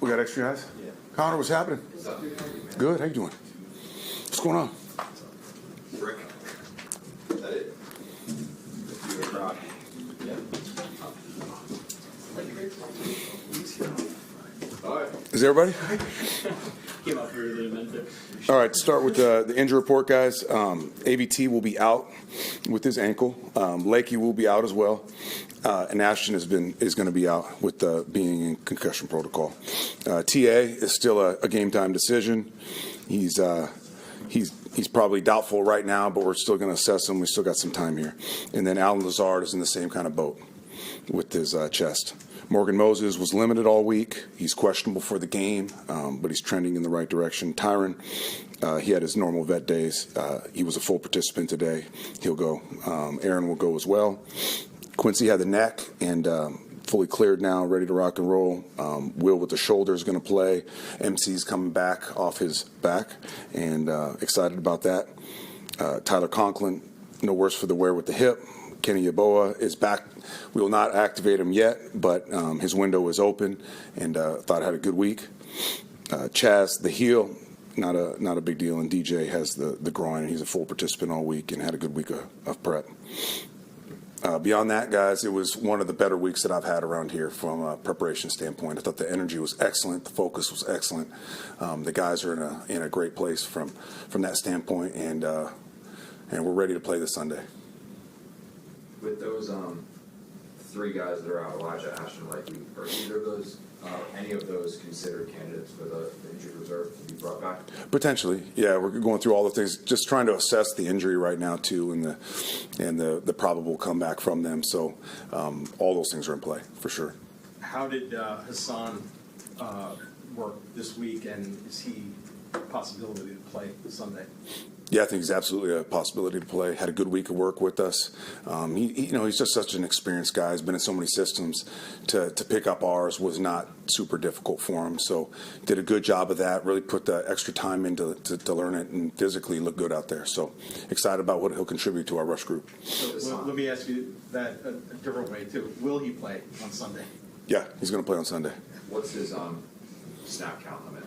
We got extra guys? Yeah. Connor, what's happening? Good. How you doing? What's going on? Rick. Is that it? All right. Is everybody? Came up here to amend it. All right, start with the injury report, guys. AVT will be out with his ankle. Lakey will be out as well. And Ashton is going to be out with being in concussion protocol. TA is still a game time decision. He's probably doubtful right now, but we're still going to assess him. We still got some time here. And then Alan Lazard is in the same kind of boat with his chest. Morgan Moses was limited all week. He's questionable for the game, but he's trending in the right direction. Tyron, he had his normal vet days. He was a full participant today. He'll go. Aaron will go as well. Quincy had the neck and fully cleared now, ready to rock and roll. Will with the shoulder is going to play. MC's coming back off his back, and excited about that. Tyler Conklin, no worse for the wear with the hip. Kenny Yeboah is back. We will not activate him yet, but his window is open, and thought had a good week. Chaz, the heel, not a big deal, and DJ has the groin, and he's a full participant all week and had a good week of prep. Beyond that, guys, it was one of the better weeks that I've had around here from a preparation standpoint. I thought the energy was excellent, the focus was excellent. The guys are in a great place from that standpoint, and we're ready to play this Sunday. With those three guys that are out, Elijah, Ashton, Lakey, are either of those, any of those considered candidates for the injured reserve to be brought back? Potentially, yeah. We're going through all the things, just trying to assess the injury right now too, and the probable comeback from them. So all those things are in play for sure. How did Hassan work this week, and is he a possibility to play Sunday? Yeah, I think he's absolutely a possibility to play. Had a good week of work with us. He's just such an experienced guy. He's been in so many systems. To pick up ours was not super difficult for him. So did a good job of that. Really put the extra time in to learn it, and physically look good out there. So excited about what he'll contribute to our rush group. So let me ask you that a different way too. Will he play on Sunday? Yeah, he's going to play on Sunday. What's his snap count limit?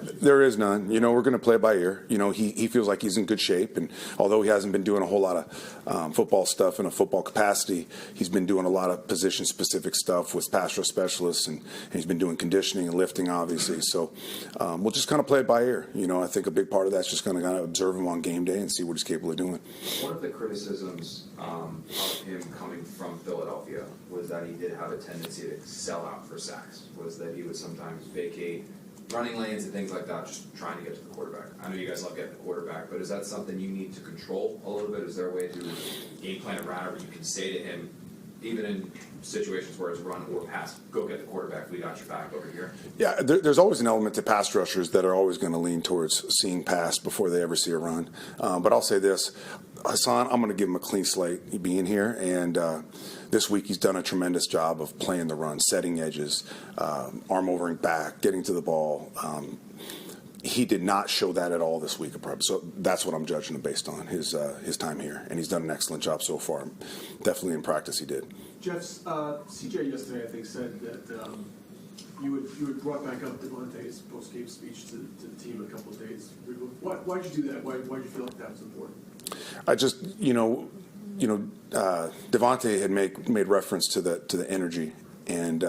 There is none. We're going to play by ear. He feels like he's in good shape, and although he hasn't been doing a whole lot of football stuff in a football capacity, he's been doing a lot of position-specific stuff with pass rush specialists, and he's been doing conditioning and lifting, obviously. So we'll just kind of play it by ear. I think a big part of that's just going to kind of observe him on game day and see what he's capable of doing. One of the criticisms of him coming from Philadelphia was that he did have a tendency to sell out for sacks, was that he would sometimes vacate running lanes and things like that, just trying to get to the quarterback. I know you guys love getting the quarterback, but is that something you need to control a little bit? Is there a way to game plan around it where you can say to him, even in situations where it's run or pass, go get the quarterback, we got your back over here? Yeah, there's always an element to pass rushers that are always going to lean towards seeing pass before they ever see a run. But I'll say this, Hassan, I'm going to give him a clean slate being here, and this week he's done a tremendous job of playing the run, setting edges, arm over and back, getting to the ball. He did not show that at all this week of prep, so that's what I'm judging him based on, his time here, and he's done an excellent job so far. Definitely in practice he did. Jeff's CJ yesterday, I think, said that you had brought back up Devontae's post-game speech to the team a couple of days. Why'd you do that? Why'd you feel like that was important? I just, Devontae had made reference to the energy. And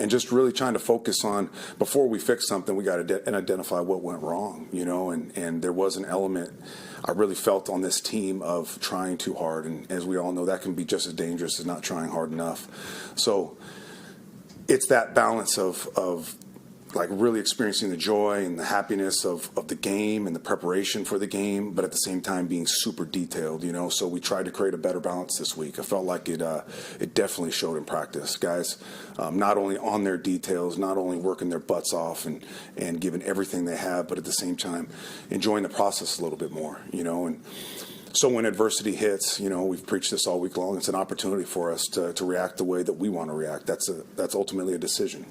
just really trying to focus on, before we fix something, we got to identify what went wrong, and there was an element I really felt on this team of trying too hard. And as we all know, that can be just as dangerous as not trying hard enough. So it's that balance of like really experiencing the joy and the happiness of the game and the preparation for the game, but at the same time being super detailed, So we tried to create a better balance this week. I felt like it definitely showed in practice. Guys, not only on their details, not only working their butts off and giving everything they have, but at the same time enjoying the process a little bit more, And so when adversity hits, we've preached this all week long. It's an opportunity for us to react the way that we want to react. That's ultimately a decision,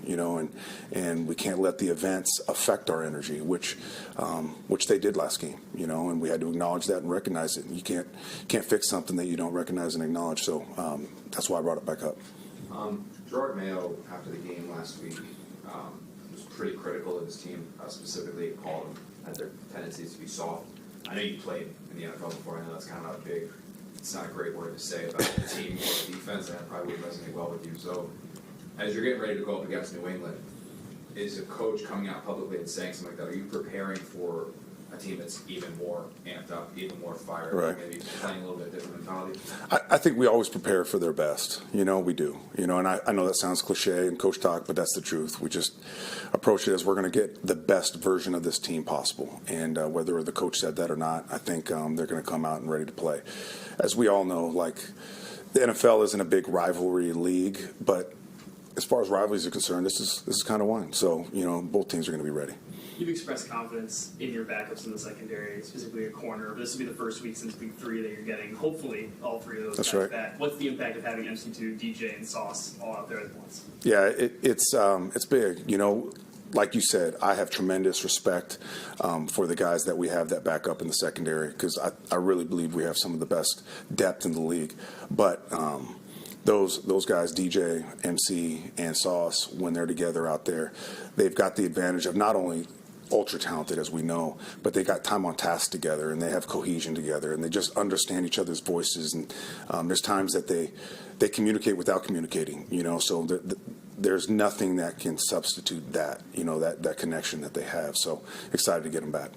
and we can't let the events affect our energy, which they did last game, and we had to acknowledge that and recognize it. You can't fix something that you don't recognize and acknowledge. So that's why I brought it back up. Gerard Mayo, after the game last week, was pretty critical of his team. Specifically, called them had their tendencies to be soft. I know you played in the NFL before. I know that's kind of not it's not a great word to say about the team or the defense, and that probably would resonate well with you. So, as you're getting ready to go up against New England, is a coach coming out publicly and saying something like that? Are you preparing for a team that's even more amped up, even more fired, Right. maybe playing a little bit different mentality? I think we always prepare for their best. We do. And I know that sounds cliche and coach talk, but that's the truth. We just approach it as we're going to get the best version of this team possible. And whether the coach said that or not, I think they're going to come out and ready to play. As we all know, the NFL isn't a big rivalry league, but as far as rivalries are concerned, this is kind of one. So, both teams are going to be ready. You've expressed confidence in your backups in the secondary, specifically a corner. This will be the first week since week 3 that you're getting, hopefully, all 3 of those That's guys right. back. What's the impact of having MC2, DJ, and Sauce all out there at once? Yeah, it's big. Like you said, I have tremendous respect for the guys that we have that back up in the secondary because I really believe we have some of the best depth in the league. But those guys, DJ, MC, and Sauce, when they're together out there, they've got the advantage of not only ultra talented as we know, but they got time on task together and they have cohesion together and they just understand each other's voices. And there's times that they communicate without communicating, so there's nothing that can substitute that, that connection that they have. So excited to get them back.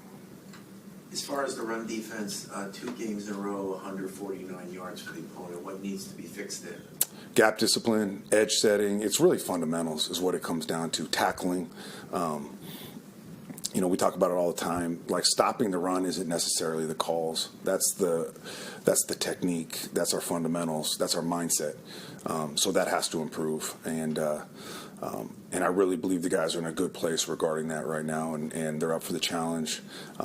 As far as the run defense, 2 games in a row, 149 yards for the opponent. What needs to be fixed there? Gap discipline, edge setting. It's really fundamentals is what it comes down to. Tackling. We talk about it all the time. Stopping the run isn't necessarily the calls. That's the technique. That's our fundamentals. That's our mindset. So that has to improve. And I really believe the guys are in a good place regarding that right now, and they're up for the challenge.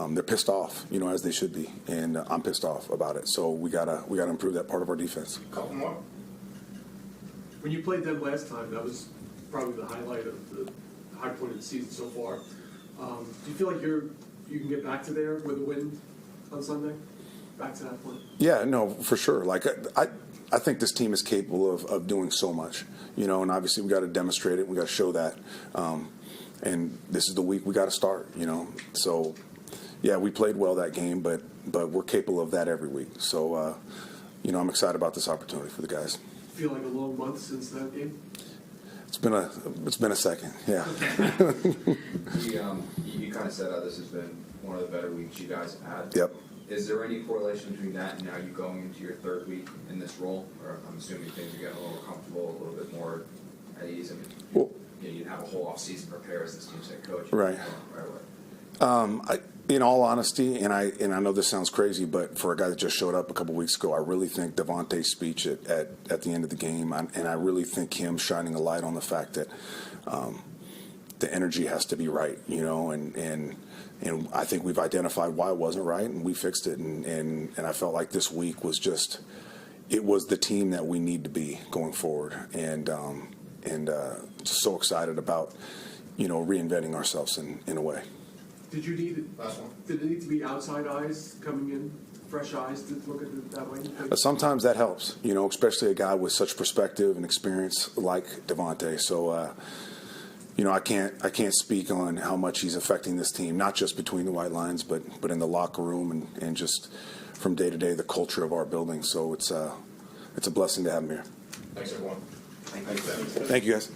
They're pissed off, as they should be, and I'm pissed off about it. So we gotta improve that part of our defense. Couple more. When you played them last time, that was probably the highlight of the high point of the season so far. Do you feel like you can get back to there with a win on Sunday? Back to that point? Yeah, no, for sure. I think this team is capable of doing so much, and obviously we got to demonstrate it. We got to show that. And this is the week we got to start, So, yeah, we played well that game, but we're capable of that every week. So, I'm excited about this opportunity for the guys. Feel like a long month since that game? It's been a second, yeah. You kind of said how this has been one of the better weeks you guys have had. Yep. Is there any correlation between that and now you going into your 3rd week in this role? Or I'm assuming things are getting a little comfortable, a little bit more at ease. I mean, Well, you'd have a whole off-season prepare as this team's head coach. Right. Away. In all honesty, and I know this sounds crazy, but for a guy that just showed up a couple weeks ago, I really think Devontae's speech at the end of the game, and I really think him shining a light on the fact that the energy has to be right, and I think we've identified why it wasn't right, and we fixed it, and I felt like this week was just, it was the team that we need to be going forward, and just so excited about, reinventing ourselves in a way. Did it need to be outside eyes coming in, fresh eyes to look at it that way? Sometimes that helps, especially a guy with such perspective and experience like Devontae. So, I can't speak on how much he's affecting this team, not just between the white lines, but in the locker room and just from day to day, the culture of our building. So it's a blessing to have him here. Thanks, everyone. Thank you. Thank you, guys.